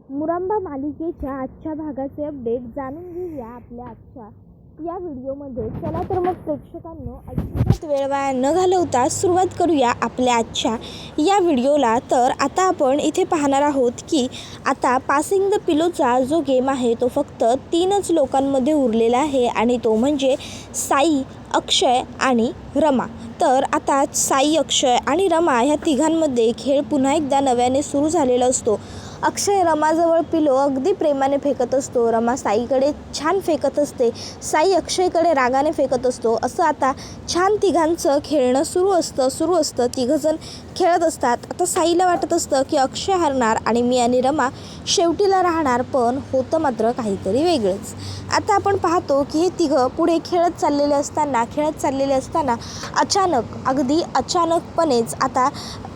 मुरांबा मालिकेच्या आजच्या भागाचे अपडेट जाणून घेऊया आपल्या आजच्या या व्हिडिओमध्ये. चला तर मग प्रेक्षकांनो, अजिबात वेळ वाया न घालवता सुरुवात करूया आपल्या आजच्या या व्हिडिओला. तर आता आपण इथे पाहणार आहोत की आता पासिंग द पिलोचा जो गेम आहे तो फक्त 3च लोकांमध्ये उरलेला आहे आणि तो म्हणजे साई, अक्षय आणि रमा. तर आता साई, अक्षय आणि रमा ह्या तिघांमध्ये खेळ पुन्हा एकदा नव्याने सुरू झालेला असतो. अक्षय रमाजवळ पिलो अगदी प्रेमाने फेकत असतो. रमा साईकडे छान फेकत असते. साई अक्षयकडे रागाने फेकत असतो. असं आता छान तिघांचं खेळणं सुरू असतं. तिघंजण खेळत असतात. आता साईला वाटत असतं की अक्षय हरणार आणि मी आणि रमा शेवटीला राहणार, पण होतं मात्र काहीतरी वेगळंच. आता आपण पाहतो की हे तिघं पुढे खेळत चाललेले असताना अगदी अचानकपणेच आता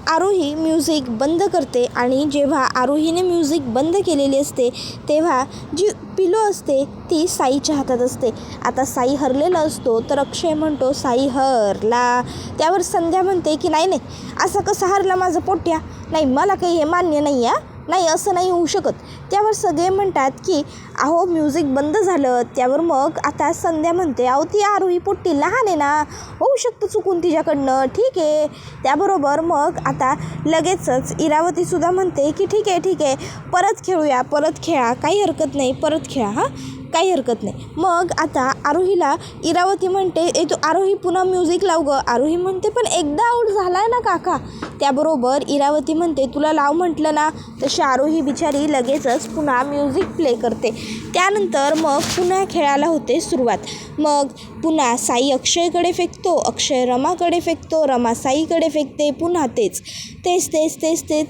आरोही म्युझिक बंद करते आणि जेव्हा आरोहीने म्युझिक बंद केलेली असते तेव्हा जी पिलो असते ती साईच्या हातात असते. आता साई हरलेला असतो तर अक्षय म्हणतो साई हरला. त्यावर संध्या म्हणते की नाही असं कसं हरला माझं पोट्या, नाही मला काही हे मान्य नाही आहे, नाही असं नाही होऊ शकत. त्यावर सगळे म्हणतात की अहो म्युझिक बंद झालं. त्यावर मग आता संध्या म्हणते अहो ती आरोही पोट्टी लहान आहे ना, होऊ शकतं चुकून तिच्याकडनं, ठीक आहे. त्याबरोबर मग आता लगेचच इरावतीसुद्धा म्हणते की ठीक आहे, परत खेळूया, परत खेळा, काही हरकत नाही, परत खेळा हां, काही हरकत नाही. मग आता आरोहीला इरावती म्हणते तू आरोही पुन्हा म्युझिक लाव गं. आरोही म्हणते पण एकदा आऊट झाला आहे ना काका. त्याबरोबर इरावती म्हणते तुला लाव म्हटलं ना. तशी आरोही बिचारी लगेचच पुन्हा म्युझिक प्ले करते. त्यानंतर मग पुन्हा खेळायला होते सुरुवात. मग पुन्हा साई अक्षयकडे फेकतो, अक्षय रमाकडे फेकतो, रमा साईकडे फेकते. पुन्हा तेच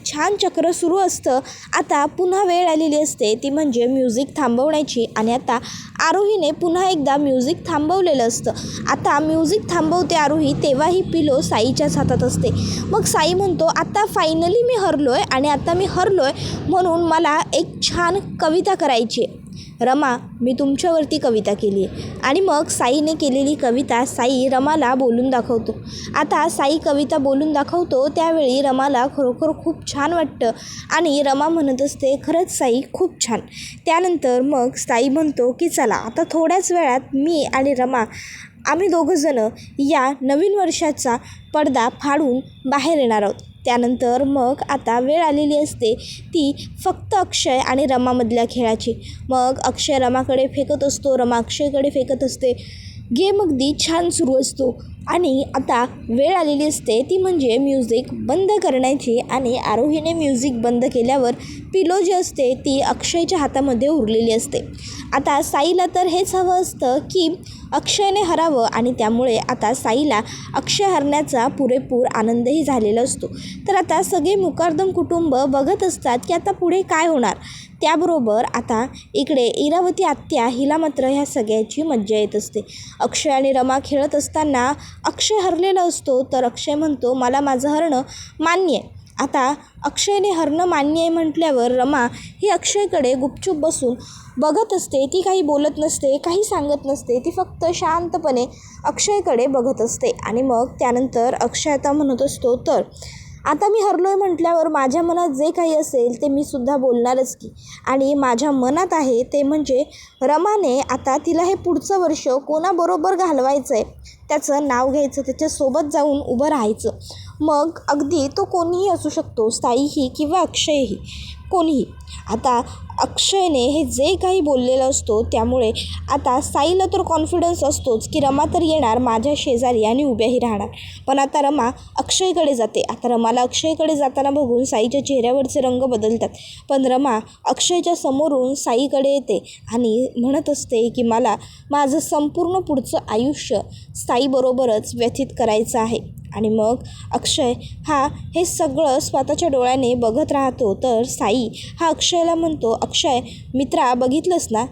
छान चक्र सुरू असतं. आता पुन्हा वेळ आलेली असते ती म्हणजे म्युझिक थांबवण्याची आणि आता आरोहीने पुन्हा एकदा म्युझिक थांबवलेलं असतं. आता म्युझिक थांबवते आरोही तेव्हा ही पिलो साईच्याच हातात असते. मग साई म्हणतो आता फायनली मी हरलोय आणि आता मी हरलोय म्हणून मला एक छान कविता करायची आहे. रमा मी तुमच्यावरती कविता केली आहे. आणि मग साईने केलेली कविता साई रमाला बोलून दाखवतो. आता साई कविता बोलून दाखवतो त्यावेळी रमाला खरोखर खूप छान वाटतं आणि रमा म्हणत असते खरंच साई खूप छान. त्यानंतर मग साई म्हणतो की चला आता थोड्याच वेळात मी आणि रमा आम्ही दोघंजणं या नवीन वर्षाचा पडदा फाडून बाहेर येणार आहोत. त्यानंतर मग आता वेळ आलेली असते ती फक्त अक्षय आणि रमामधल्या खेळाची. मग अक्षय रमाकडे फेकत असतो, रमा अक्षयकडे फेकत असते. गेम अगदी छान सुरू असतो आणि आता वेळ आलेली असते ती म्हणजे म्युझिक बंद करण्याची आणि आरोहीने म्युझिक बंद केल्यावर पिलो जी असते ती अक्षयच्या हातामध्ये उरलेली असते. आता साईला तर हेच हवं असतं की अक्षयने हरावं आणि त्यामुळे आता साईला अक्षय हरण्याचा पुरेपूर आनंदही झालेला असतो. तर आता सगळे मुकादम कुटुंब बघत असतात की आता पुढे काय होणार. त्याबरोबर आता इकडे इरावती आत्या हिला मात्र ह्या सगळ्याची मज्जा येत असते. अक्षय आणि रमा खेळत असताना अक्षय हरलेला असतो तर अक्षय म्हणतो मला माझं हरणं मान्य आहे. आता अक्षयने हरणं मान्य आहे म्हटल्यावर रमा ही अक्षयकडे गुपचूप बसून बघत असते. ती काही बोलत नसते, काही सांगत नसते. ती फक्त शांतपणे अक्षयकडे बघत असते. आणि मग त्यानंतर अक्षय आता म्हणत असतो तर आता मी हरलोय म्हटल्यावर माझ्या मनात जे काही असेल ते मी सुद्धा बोलणारच की. आणि माझ्या मनात आहे ते म्हणजे रमाने आता तिला हे पुढचं वर्ष कोणाबरोबर घालवायचं आहे त्याचं नाव घ्यायचं, त्याच्यासोबत जाऊन उभं राहायचं. मग अगदी तो कोणीही असू शकतो, साईही किंवा अक्षयही, कोणीही. आता अक्षयने हे जे काही बोललेलं असतो त्यामुळे आता साईला तर कॉन्फिडन्स असतोच की रमा तर येणार माझ्या शेजारी आणि उभ्याही राहणार. पण आता रमा अक्षयकडे जाते. आता रमाला अक्षयकडे जाताना बघून साईच्या चेहऱ्यावरचे रंग बदलतात. पण रमा अक्षयच्या समोरून साईकडे येते आणि म्हणत असते की मला माझं संपूर्ण पुढचं आयुष्य साईबरोबरच व्यतीत करायचं आहे. आणि मग अक्षय हे सगळं स्वतःच्या डोळ्याने बघत राहतो. तर साई हा अक्षयला म्हणतो अक्षय मित्रा बघितलंस ना,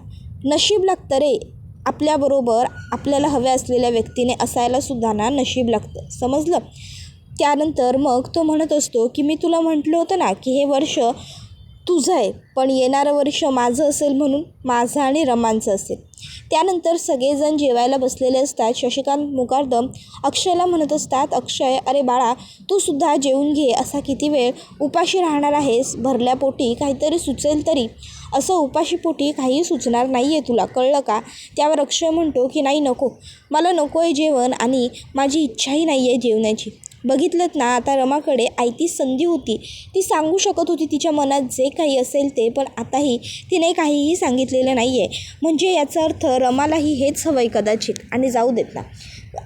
नशीब लागतं रे, आपल्याबरोबर आपल्याला हव्या असलेल्या व्यक्तीने असायलासुद्धा ना नशीब लागतं, समजलं. त्यानंतर मग तो म्हणत असतो की मी तुला म्हटलं होतं ना की हे वर्ष तुझं आहे, पण येणारं वर्ष माझं असेल म्हणून माझं आणि रमांचं असेल. त्यानंतर सगळेजण जेवायला बसलेले असतात. शशिकांत मुकादम अक्षयला म्हणत असतात, अक्षय अरे बाळा, तू सुद्धा जेवून घे. असा किती वेळ उपाशी राहणार आहेस? भरल्या पोटी काहीतरी सुचेल तरी. असं उपाशी पोटी काही सुचणार नाही आहे तुला, कळलं का? त्यावर अक्षय म्हणतो की नाही, नको, मला नको आहे जेवण आणि माझी इच्छाही नाही आहे जेवण्याची. बघितलंत ना, आता रमाकडे आयती संधी होती. ती सांगू शकत होती तिच्या मनात जे काही असेल ते, पण आताही तिने काहीही सांगितलेलं नाही आहे. म्हणजे याचा अर्थ रमालाही हेच हवं आहे कदाचित. आणि जाऊ देत ना,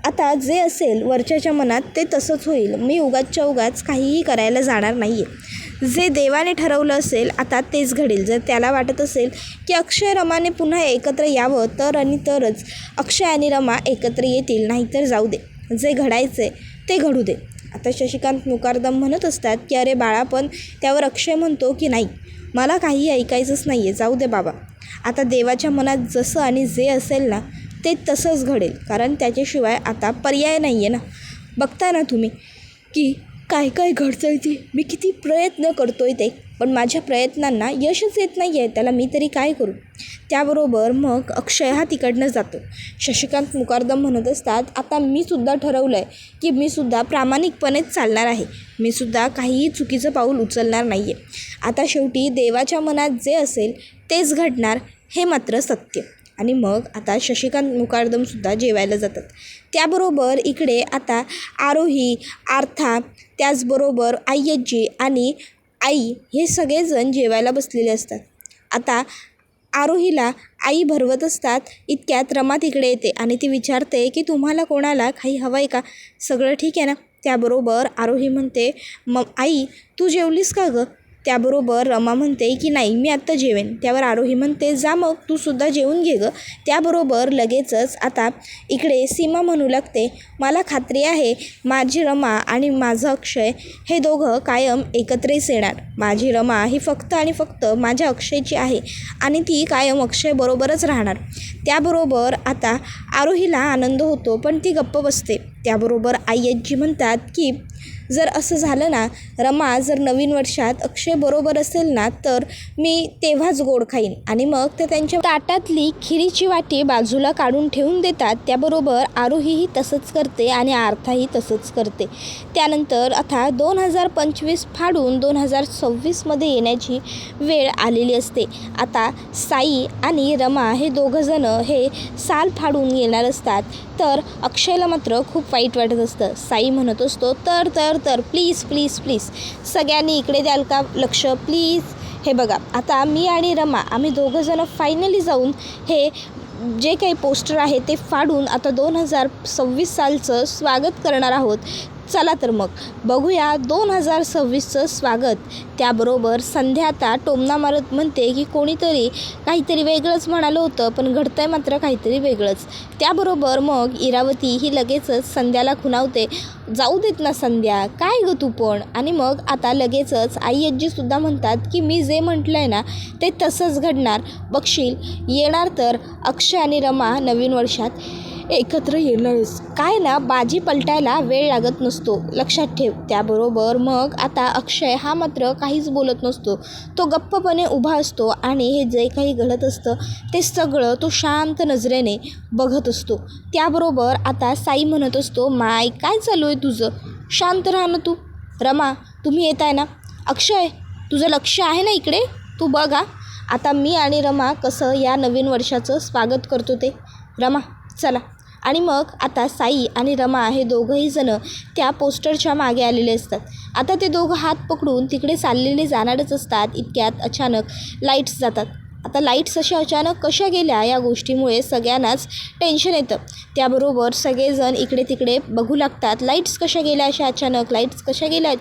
आता जे असेल वरच्याच्या मनात ते तसंच होईल. मी उगाचच्या उगाच काहीही करायला जाणार नाही आहे. जे देवाने ठरवलं असेल आता तेच घडेल. जर त्याला वाटत असेल की अक्षय रमाने पुन्हा एकत्र यावं तर आणि तरच अक्षय आणि रमा एकत्र येतील, नाहीतर जाऊ दे, जे घडायचे ते घडू दे. आता शशिकांत मुकादम म्हणत असतात की अरे बाळा, पण त्यावर अक्षय म्हणतो की नाही, मला काही ऐकायचंच नाही आहे, जाऊ दे बाबा. आता देवाच्या मनात जसं आणि जे असेल ना ते तसंच घडेल, कारण त्याच्याशिवाय आता पर्याय नाही आहे ना. बघताय ना तुम्ही की काय काय घडतं आहे ते. मी किती प्रयत्न करतो आहे ते, पण माझ्या प्रयत्नांना यशच येत नाही आहे. त्याला मी तरी काय करू? त्याबरोबर मग अक्षय हा तिकडनं जातो. शशिकांत मुकादम म्हणत असतात, आता मी सुद्धा ठरवलं आहे की मी सुद्धा प्रामाणिकपणेच चालणार आहे. मी सुद्धा काहीही चुकीचं पाऊल उचलणार नाही आहे. आता शेवटी देवाच्या मनात जे असेल तेच घडणार, हे मात्र सत्य. आणि मग आता शशिकांत मुकादमसुद्धा जेवायला जातात. त्याबरोबर इकडे आता आरोही, आर्था, त्याचबरोबर आय्यज्जी आणि आई हे सगळेजण जेवायला बसलेले असतात. आता आरोहीला आई भरवत असतात. इतक्यात रमा तिकडे येते आणि ती विचारते की तुम्हाला कोणाला काही हवं आहे का? सगळं ठीक आहे ना? त्याबरोबर आरोही म्हणते, मग आई तू जेवलीस का गं? त्याबरोबर रमा म्हणते की नाही, मी आत्ता जेवेन. त्यावर आरोही म्हणते, जा मग तू सुद्धा जेवून घे गं. त्याबरोबर लगेचच आता इकडे सीमा म्हणू लागते, मला खात्री आहे माझी रमा आणि माझं अक्षय हे दोघं कायम एकत्रच येणार. माझी रमा ही फक्त आणि फक्त माझ्या अक्षयची आहे आणि ती कायम अक्षय बरोबरच राहणार. त्याबरोबर आता आरोहीला आनंद होतो, पण ती गप्प बसते. त्याबरोबर आय्यज्जी म्हणतात की जर असं झालं ना, रमा जर नवीन वर्षात अक्षय बरोबर असेल ना, तर मी तेव्हाच गोड खाईन. आणि मग ते त्यांच्या ताटातली खिरीची वाटी बाजूला काढून ठेवून देतात. त्याबरोबर आरोहीही तसंच करते आणि आर्थाही तसंच करते. त्यानंतर आता 2025 फाडून 2026मध्ये येण्याची वेळ आलेली असते. आता साई आणि रमा हे दोघंजणं हे साल फाडून येणार असतात. तर अक्षयला मात्र खूप वाईट वाटत असतं. साई म्हणत असतो, तर तर तर प्लीज प्लीज प्लीज सगळ्यांनी इकडे द्याल का लक्ष प्लीज? हे बघा, आता मी आणि रमा आम्ही दोघंजणं फायनली जाऊन हे जे काही पोस्टर आहे ते फाडून आता 2026 सालचं स्वागत करणार आहोत. चला तर मग बघूया 2026चं स्वागत. त्याबरोबर संध्या आता टोमणा मारत म्हणते की कोणीतरी काहीतरी वेगळंच म्हणालं होतं, पण घडतंय मात्र काहीतरी वेगळंच. त्याबरोबर मग इरावती ही लगेचच संध्याला खुणावते, जाऊ देत ना संध्या, काय गं तू पण? आणि मग आता लगेचच आय्यज्जीसुद्धा म्हणतात की मी जे म्हटलं आहे ना ते तसंच घडणार. बघशील, येणार तर अक्षय आणि रमा नवीन वर्षात एकत्र येणारच. काय ना, बाजी पलटायला वेळ लागत नसतो, लक्षात ठेव. त्याबरोबर मग आता अक्षय हा मात्र काहीच बोलत नसतो. तो गप्पपणे उभा असतो आणि हे जे काही घडत असतं ते सगळं तो शांत नजरेने बघत असतो. त्याबरोबर आता साई म्हणत असतो, माय काय चालू आहे तुझं? शांत राहा ना तू. रमा तुम्ही येत आहे ना? अक्षय तुझं लक्ष आहे ना इकडे? तू बघा आता मी आणि रमा कसं या नवीन वर्षाचं स्वागत करतो ते. रमा चला. आणि मग आता साई आणि रमा हे दोघंही जणं त्या पोस्टरच्या मागे आलेले असतात. आता ते दोघं हात पकडून तिकडे चाललेले जाणारच असतात. इतक्यात अचानक लाईट्स जातात. आता लाईट्स अशा अचानक कशा गेल्या या गोष्टीमुळे सगळ्यांनाच टेन्शन येतं. त्याबरोबर सगळेजण इकडे तिकडे बघू लागतात, लाईट्स कशा गेल्या अशा अचानक, लाईट्स कशा गेल्या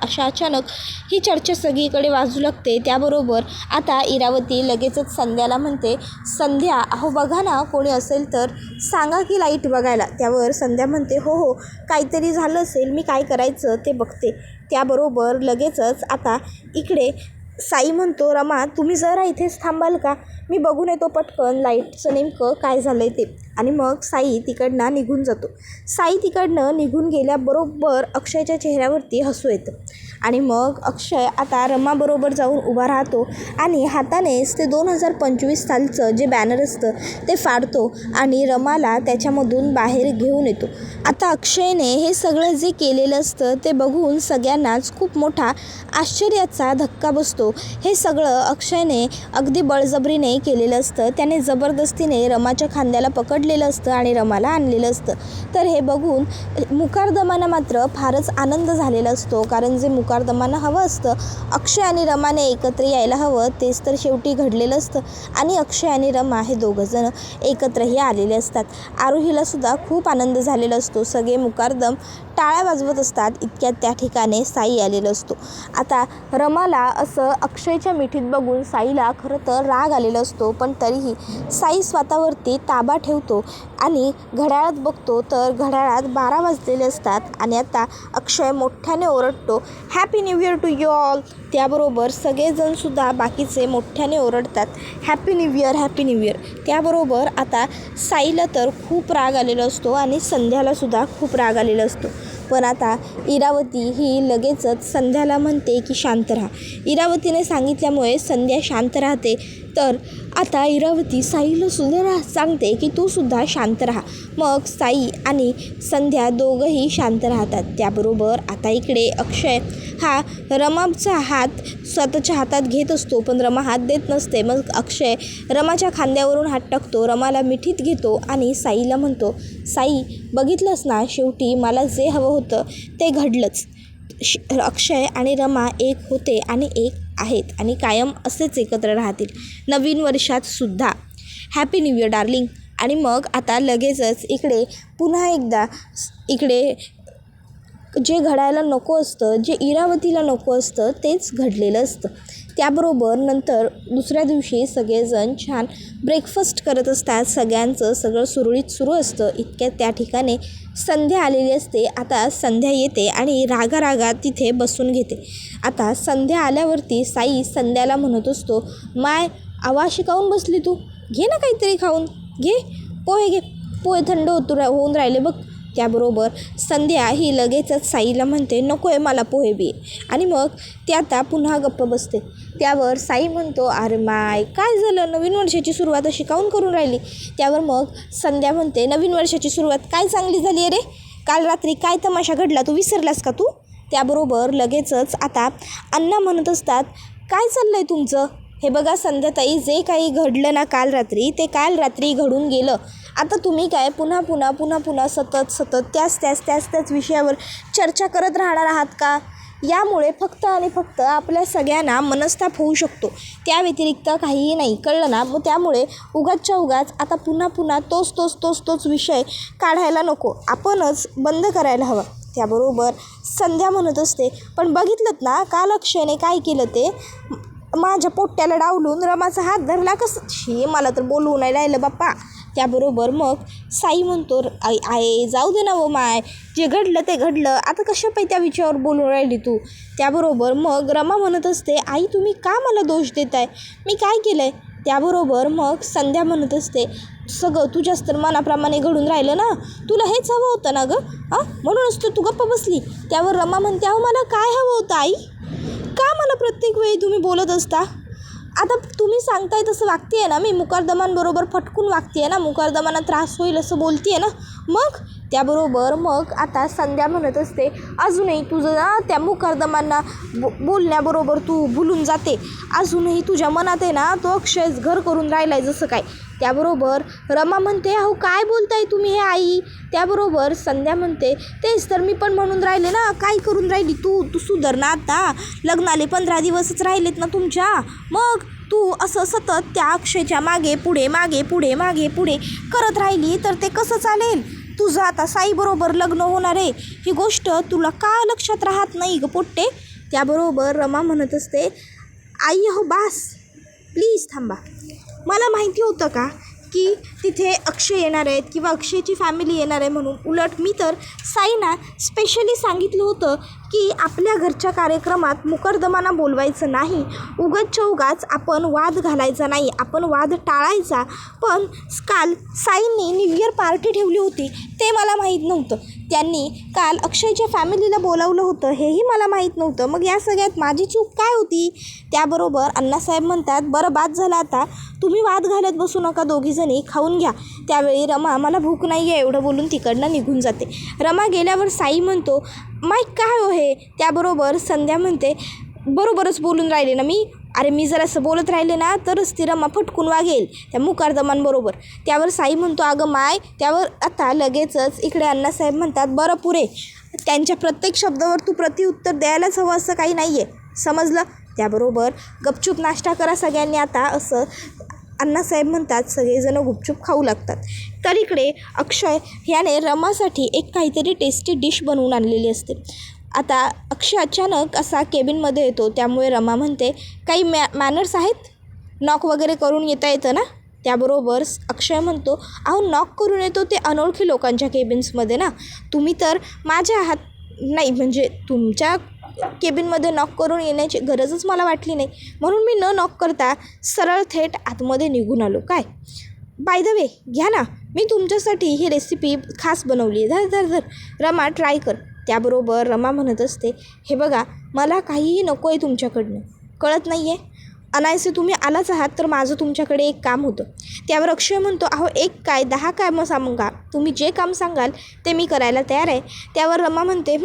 अशा अचानक, ही चर्चा सगळीकडे वाजू लागते. त्याबरोबर आता इरावती लगेचच संध्याला म्हणते, संध्या अहो बघा ना, कोणी असेल तर सांगा की लाईट बघायला. त्यावर संध्या म्हणते, हो हो काहीतरी झालं असेल, मी काय करायचं ते बघते. त्याबरोबर लगेचच आता इकडे साई म्हणतो, रमा तुम्ही जरा इथेच थांबाल का? मी बघून येतो पटकन लाईटचं नेमकं काय झालं आहे ते. आणि मग साई तिकडनं निघून जातो. साई तिकडनं निघून गेल्याबरोबर अक्षयच्या चेहऱ्यावरती हसू येतं आणि मग अक्षय आता रमाबरोबर जाऊन उभा राहतो आणि हातानेच ते 2025 सालचं जे बॅनर असतं ते फाडतो आणि रमाला त्याच्यामधून बाहेर घेऊन येतो. आता अक्षयने हे सगळं जे केलेलं असतं ते बघून सगळ्यांनाच खूप मोठा आश्चर्याचा धक्का बसतो. हे सगळं अक्षयने अगदी बळजबरीने केलेलं असतं. त्याने जबरदस्तीने रमाच्या खांद्याला पकडलेलं असतं आणि रमाला आणलेलं असतं. तर हे बघून मुकादमांना मात्र फारच आनंद झालेला असतो, कारण जे मुकादमांना हवं असतं, अक्षय आणि रमाने एकत्र यायला हवं, तेच तर शेवटी घडलेलं असतं आणि अक्षय आणि रमा हे दोघंजण एकत्रही आलेले असतात. आरोहीलासुद्धा खूप आनंद झालेला असतो. सगळे मुकादम टाळ्या वाजवत असतात. इतक्यात त्या ठिकाणी साई आलेला असतो. आता रमाला असं अक्षयच्या मिठीत बघून साईला खरं तर राग आलेला असतो, पण तरीही साई स्वतःवरती ताबा ठेवतो आणि घड्याळात बघतो तर घड्याळात 12 वाजलेले असतात आणि आता अक्षय मोठ्याने ओरडतो, happy new year to you all. त्याबरोबर सगळेजणसुद्धा बाकीचे मोठ्याने ओरडतात, happy new year, happy new year. त्याबरोबर आता साईला तर खूप राग आलेला असतो आणि संध्यालासुद्धा खूप राग आलेला असतो. पण आता इरावती ही लगेचच संध्याला म्हणते की शांत राहा. इरावतीने सांगितल्यामुळे संध्या शांत राहते. तर आता इरावती साईलासुद्धा सांगते की तूसुद्धा शांत राहा. मग साई आणि संध्या दोघंही शांत राहतात. त्याबरोबर आता इकडे अक्षय हा रमाचा हात स्वतःच्या हातात घेत असतो, पण रमा हात देत नसते. मग अक्षय रमाच्या खांद्यावरून हात टाकतो, रमाला मिठीत घेतो आणि साईला म्हणतो, साई बघितलंस ना, शेवटी मला जे हवं होतं ते घडलंच. अक्षय आणि रमा एक होते आणि एक आहेत आणि कायम असेच एकत्र राहतील नवीन वर्षात सुद्धा. Happy new year darling. आणि मग आता लगेचच इकडे पुन्हा एकदा इकडे जे घडायला नको असतं, जे इरावतीला नको असतं तेच घडलेलं असतं. त्याबरोबर नंतर दुसऱ्या दिवशी सगळेजण छान ब्रेकफास्ट करत असतात. सगळ्यांचं सगळं सुरळीत सुरू असतं. इतक्यात त्या ठिकाणी संध्या आलेली असते. आता संध्या येते आणि रागारागात तिथे बसून घेते. आता संध्या आल्यावरती साई संध्याला म्हणत असतो, माय आवाज शिकावून बसली तू, घे ना काहीतरी खाऊन, घे पोहे, घे पोहे, थंड होऊन राहिले बघ. त्याबरोबर संध्या ही लगेचच साईला म्हणते, नको आहे मला पोहे बी. आणि मग ती आता पुन्हा गप्प बसते. त्यावर साई म्हणतो, अरे माय काय झालं, नवीन वर्षाची सुरुवात अशी काऊन करून राहिली. त्यावर मग संध्या म्हणते, नवीन वर्षाची सुरुवात काय चांगली झाली आहे रे, काल रात्री काय तमाशा घडला तू विसरलास का तू. त्याबरोबर लगेचच आता अण्णा म्हणत असतात, काय चाललं आहे तुमचं. हे बघा संध्याताई, जे काही घडलं ना काल रात्री, ते काल रात्री घडून गेलं. आता तुम्ही काय पुन्हा सतत त्याच विषयावर चर्चा करत राहणार आहात का. यामुळे फक्त आणि फक्त आपल्या सगळ्यांना मनस्ताप होऊ शकतो, त्या व्यतिरिक्त काहीही नाही, कळलं ना. मग त्यामुळे उगाच आता पुन्हा तोच विषय काढायला नको, आपणच बंद करायला हवा. त्याबरोबर संध्या म्हणत असते, पण बघितलं ना काल अक्षयने काय केलं ते, माझ्या पोट्याला डावलून रमाचा हात धरला कसं, शी मला तर बोलवू नाही राहिलं बाप्पा. त्याबरोबर मग साई म्हणतो, आई जाऊ दे ना वो माय, जे घडलं ते घडलं, आता कशा पाहिजे त्या विषयावर बोलून राहिली तू. त्याबरोबर मग रमा म्हणत असते, आई तुम्ही का मला दोष देताय, मी काय केलं आहे. त्याबरोबर मग संध्या म्हणत असते, सगळं तुझ्याच तर मनाप्रमाणे घडून राहिलं ना, तुला हेच हवं होतं ना गं, म्हणूनच तू गप्प बसली. त्यावर रमा म्हणते, अहो मला काय हवं होतं आई, का मला प्रत्येक वेळी तुम्ही बोलत असता. आता तुम्ही सांगताय तसं वागते आहे ना मी, मुकादमांबरोबर फटकून वागते आहे ना, मुकादमांना त्रास होईल असं बोलते आहे ना मग. त्याबरोबर मग आता संध्या म्हणत असते, अजूनही तुझं ना त्या मुकादमांना बोलण्याबरोबर तू भुलून जाते, अजूनही तुझ्या मनात आहे ना तो अक्षय घर करून राहिला आहे जसं काय. त्याबरोबर रमा म्हणते, अहो काय बोलताय तुम्ही हे आई. त्याबरोबर संध्या म्हणते, तेच तर मी पण म्हणून राहिले ना, काय करून राहिली तू सुधर ना, आता लग्नाले 15 दिवसच राहिलेत ना तुमच्या, मग तू असं सतत त्या अक्षयच्या मागे पुढे करत राहिली तर ते कसं चालेल. तुझं आता साईबरोबर लग्न होणार आहे, ही गोष्ट तुला का लक्षात राहत नाही ग पोट्टे. त्याबरोबर रमा म्हणत असते, आई हो बास प्लीज थांबा, मला माहिती होतं का की तिथे अक्षय येणार आहेत किंवा अक्षयची फॅमिली येणार आहे म्हणून. उलट मी तर साईना स्पेशली सांगितलं होतं की आपल्या घरच्या कार्यक्रमात मुकरदमांना बोलवायचं नाही, उगाच आपण वाद घालायचा नाही, आपण वाद टाळायचा. पण काल साईंनी न्यू इयर पार्टी ठेवली होती ते मला माहीत नव्हतं. त्यांनी काल अक्षयच्या फॅमिलीला बोलावलं होतं हेही मला माहीत नव्हतं. मग या सगळ्यात माझी चूक काय होती? त्याबरोबर अण्णासाहेब म्हणतात, बरं बाद झालं आता, तुम्ही वाद घालत बसू नका, दोघीजणी खाऊन घ्या. त्यावेळी रमा मला भूक नाही आहे एवढं बोलून तिकडनं निघून जाते. रमा गेल्यावर साई म्हणतो, माईक काय हो हे? त्याबरोबर संध्या म्हणते, बरोबरच बोलून राहिले ना मी. अरे मी जर असं बोलत राहिले ना तरच ती रमा फटकून वागेल त्या मुकारदमांबरोबर. त्यावर साई म्हणतो, अगं माय. त्यावर आता लगेचच इकडे अण्णासाहेब म्हणतात, बरं पुरे, त्यांच्या प्रत्येक शब्दावर तू प्रतिउत्तर द्यायलाच हवं असं काही नाही आहे, समजलं? त्याबरोबर गपचूप नाश्ता करा सगळ्यांनी आता, असं अण्णासाहेब म्हणतात. सगळेजण गुपचूप खाऊ लागतात. तर इकडे अक्षय याने रमासाठी एक काहीतरी टेस्टी डिश बनवून आणलेली असते. आता अक्षय अचानक असा केबिनमध्ये येतो. त्यामुळे रमा म्हणते, काही मॅनर्स आहेत? नॉक वगैरे करून येता येतं ना? त्याबरोबर अक्षय म्हणतो, अहो नॉक करून येतो ते अनोळखी लोकांच्या केबिन्समध्ये ना, तुम्ही तर माझ्या नाही म्हणजे तुमच्या केबिनमध्ये नॉक करून येण्याची गरजच मला वाटली नाही, म्हणून मी न नॉक करता सरळ थेट आतमध्ये निघून आलो. काय बाय द वे घ्या ना, मी तुमच्यासाठी ही रेसिपी खास बनवली आहे, धर रमा ट्राय कर. त्याबरोबर रमा म्हणत असते, हे बघा मला काहीही नको आहे तुमच्याकडनं, कळत नाही आहे? अनायसे तुम्ही आलाच आहात तर माझं तुमच्याकडे एक काम होतं. त्यावर अक्षय म्हणतो, अहो एक काय 10 काय मग सांगा, तुम्ही जे काम सांगाल ते मी करायला तयार आहे. त्यावर रमा म्हणते,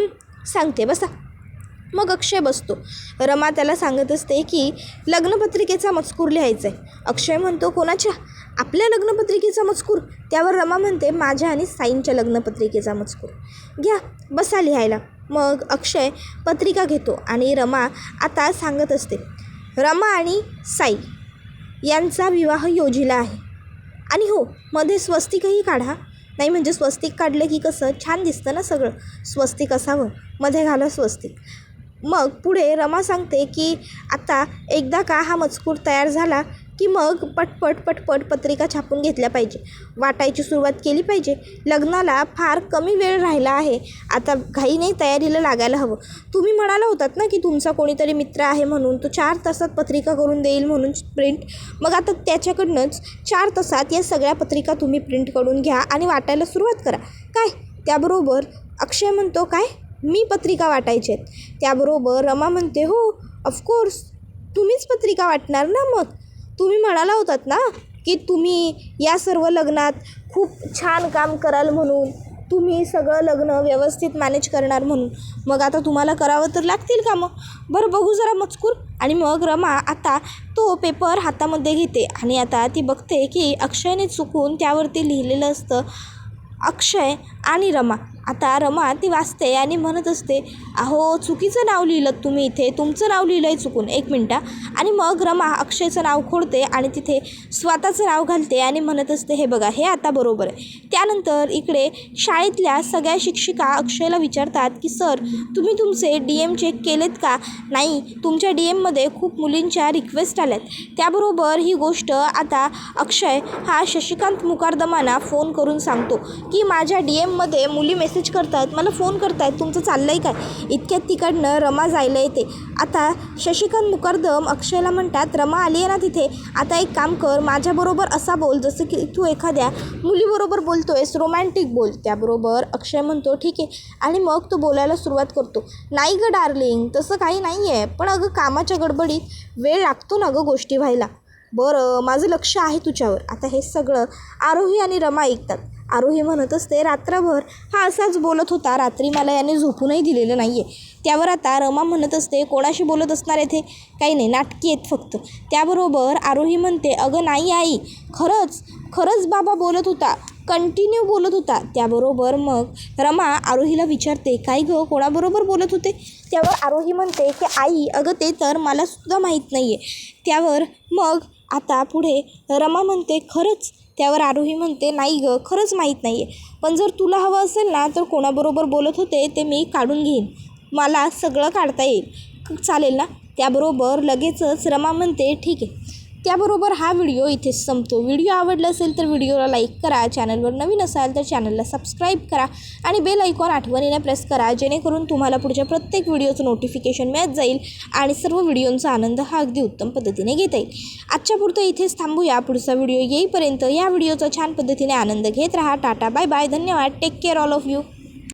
सांगते बसा. मग अक्षय बसतो. रमा त्याला सांगत असते की लग्नपत्रिकेचा मजकूर लिहायचा आहे. अक्षय म्हणतो, कोणाच्या? आपल्या लग्नपत्रिकेचा मजकूर? त्यावर रमा म्हणते, माझ्या आणि साईंच्या लग्नपत्रिकेचा मजकूर. घ्या बसा लिहायला. मग अक्षय पत्रिका घेतो आणि रमा आता सांगत असते, रमा आणि साई यांचा विवाह योजिला आहे आणि हो मध्ये स्वस्तिकही काढा. नाही म्हणजे स्वस्तिक काढलं की कसं छान दिसतं ना सगळं, स्वस्तिक असावं, मध्ये घाला स्वस्तिक. मग पुढे रमा सांगते की आता एकदा का हा मजकूर तयार झाला की मग पटपट पत्रिका छापून घेतल्या पाहिजे, वाटायची सुरुवात केली पाहिजे. लग्नाला फार कमी वेळ राहिला आहे, आता घाईने तयारीला लागायला हवं. तुम्ही म्हणाला होतात ना की तुमचा कोणीतरी मित्र आहे म्हणून तो 4 तासात पत्रिका करून देईल म्हणून प्रिंट, मग आता त्याच्याकडनंच 4 तासात या सगळ्या पत्रिका तुम्ही प्रिंट करून घ्या आणि वाटायला सुरुवात करा. काय? त्याबरोबर अक्षय म्हणतो, काय मी पत्रिका वाटायचे आहेत? त्याबरोबर रमा म्हणते, हो ऑफकोर्स तुम्हीच पत्रिका वाटणार ना. मग तुम्ही म्हणाला होतात ना की तुम्ही या सर्व लग्नात खूप छान काम कराल म्हणून, तुम्ही सगळं लग्न व्यवस्थित मॅनेज करणार म्हणून, मग आता तुम्हाला करावं तर लागतील का? मग बरं बघू जरा मजकूर. आणि मग रमा आता तो पेपर हातामध्ये घेते आणि आता ती बघते की अक्षयने चुकून त्यावरती लिहिलेलं असतं अक्षय आणि रमा. आता रमा ती वाचते आणि म्हणत असते, अहो चुकीचं नाव लिहिलं तुम्ही इथे, तुमचं नाव लिहिलं आहे चुकून, 1 मिनटं. आणि मग रमा अक्षयचं नाव खोडते आणि तिथे स्वतःचं नाव घालते आणि म्हणत असते, हे बघा हे आता बरोबर आहे. त्यानंतर इकडे शाळेतल्या सगळ्या शिक्षिका अक्षयला विचारतात की सर तुम्ही तुमचे DM चेक केलेत का? नाही, तुमच्या DMमध्ये खूप मुलींच्या रिक्वेस्ट आल्यात. त्याबरोबर ही गोष्ट आता अक्षय हा शशिकांत मुकारदमांना फोन करून सांगतो की माझ्या DMमध्ये मुली मेसेज करतायत, मला फोन करतायत, तुमचं चाललं आहे काय? इतक्यात तिकडनं रमा जायला येते. आता शशिकांत मुकारदम अक्षयला म्हणतात, रमा आली आहे ना तिथे, आता एक काम कर, माझ्याबरोबर असा बोल जसं की तू एखाद्या मुलीबरोबर बोलतोयस, रोमॅन्टिक बोल. त्याबरोबर अक्षय म्हणतो ठीक आहे आणि मग तो बोलायला सुरुवात करतो, नाही गं डार्लिंग तसं काही नाही आहे, पण अगं कामाच्या गडबडीत वेळ लागतो ना गं गोष्टी व्हायला. बरं माझं लक्ष आहे तुझ्यावर. आता हे सगळं आरोही आणि रमा ऐकतात. आरोही म्हणत असते, रात्रभर हा असाच बोलत होता, रात्री मला याने झोपूनही दिलेलं नाही आहे. त्यावर आता रमा म्हणत असते, कोणाशी बोलत असणार आहे ते? काही नाही, नाटकी आहेत फक्त. त्याबरोबर आरोही म्हणते, अगं नाही आई, खरंच बाबा बोलत होता, कंटिन्यू बोलत होता. त्याबरोबर मग रमा आरोहीला विचारते, काय गं कोणाबरोबर बोलत होते? त्यावर आरोही म्हणते की आई अगं ते तर मलासुद्धा माहीत नाही आहे. त्यावर मग आता पुढे रमा म्हणते, खरंच? त्यावर आरोही म्हणते, नाही गं खरंच माहीत नाही आहे, पण जर तुला हवं असेल ना तर कोणाबरोबर बोलत होते ते मी काढून घेईन, मला सगळं काढता येईल, चालेल ना? त्याबरोबर लगेचच रमा म्हणते, ठीक आहे. त्याबरोबर हा व्हिडिओ इथेच संपतो. व्हिडिओ आवडला असेल तर व्हिडिओला लाईक करा, चॅनलवर नवीन असाल तर चॅनलला सबस्क्राईब करा आणि बेल आयकॉन आठवणीने प्रेस करा, जेणेकरून तुम्हाला पुढच्या प्रत्येक व्हिडिओचं नोटिफिकेशन मिळत जाईल आणि सर्व व्हिडिओंचा आनंद हा अगदी उत्तम पद्धतीने घेता येईल. आजच्या पुरतं इथेच थांबूया. पुढचा व्हिडिओ येईपर्यंत या व्हिडिओचा छान पद्धतीने आनंद घेत राहा. टाटा, बाय बाय, धन्यवाद, take care all of you.